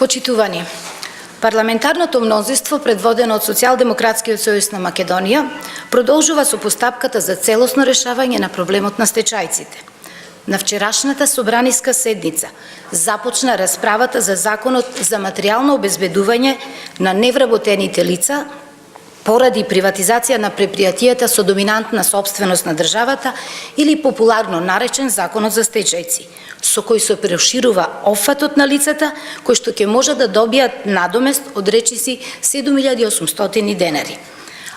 Почитувани, парламентарното мнозинство, предводено од Социјалдемократскиот сојуз на Македонија, продолжува со постапката за целосно решавање на проблемот на стечајците. На вчерашната собраниска седница започна расправата за Законот за материјално обезбедување на невработените лица поради приватизација на предпријатијата со доминантна собственост на државата или популарно наречен Законот за стечајци, со кој се проширува опфатот на лицата кои што ќе можат да добијат надомест од речиси 7800 денари.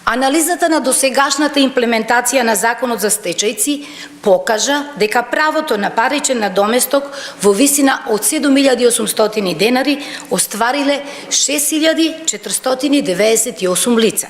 Анализата на досегашната имплементација на Законот за стечајци покажа дека правото на паричен надоместок во висина од 7800 денари оствариле 6498 лица.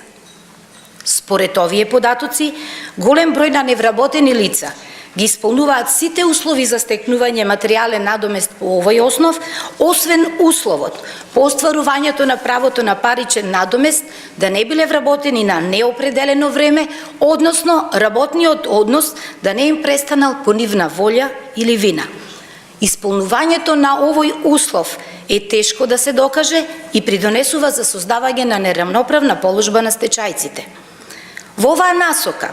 Според овие податоци, голем број на невработени лица ги исполнуваат сите услови за стекнување материјален надомест по овој основ, освен условот по остварувањето на правото на паричен надомест да не биле вработени на неопределено време, односно работниот однос да не им престанал по нивна волја или вина. Исполнувањето на овој услов е тешко да се докаже и придонесува за создавање на неравноправна положба на стечајците. Во оваа насока,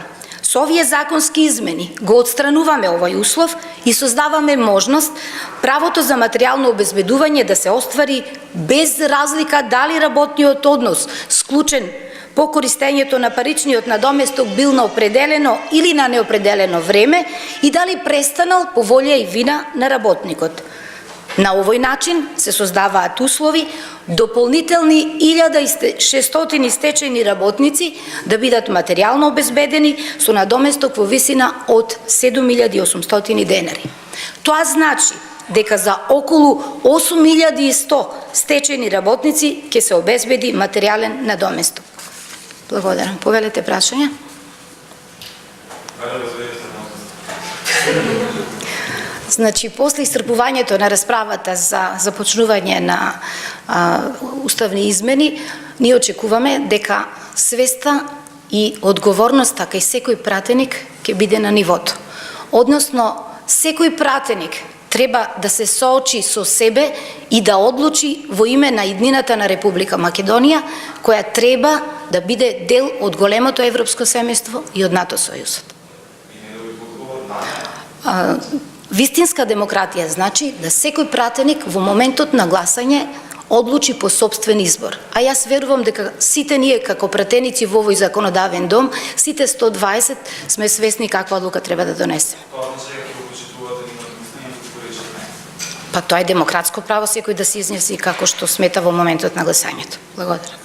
со овие законски измени го отстрануваме овој услов и создаваме можност правото за материјално обезбедување да се оствари без разлика дали работниот однос склучен по користењето на паричниот надоместок бил на определено или на неопределено време и дали престанал по волја и вина на работникот. На овој начин се создаваат услови дополнителни 1600 стечајни работници да бидат материјално обезбедени со надоместок во висина од 7800 денари. Тоа значи дека за околу 8100 стечајни работници ќе се обезбеди материјален надоместок. Благодарам. Повелете прашања? Значи, после исцрпувањето на расправата за започнување на уставни измени, ние очекуваме дека свеста и одговорноста кај секој пратеник ќе биде на нивото. Односно, секој пратеник треба да се соочи со себе и да одлучи во име на иднината на Република Македонија, која треба да биде дел од големото европско семејство и од НАТО сојузот. Вистинска демократија значи да секој пратеник во моментот на гласање одлучи по сопствен избор. А јас верувам дека сите ние како пратеници во овој законодавен дом, сите 120 сме свесни каква одлука треба да донесеме. Па тоа е демократско право секој да се изнеси како што смета во моментот на гласањето. Благодарам.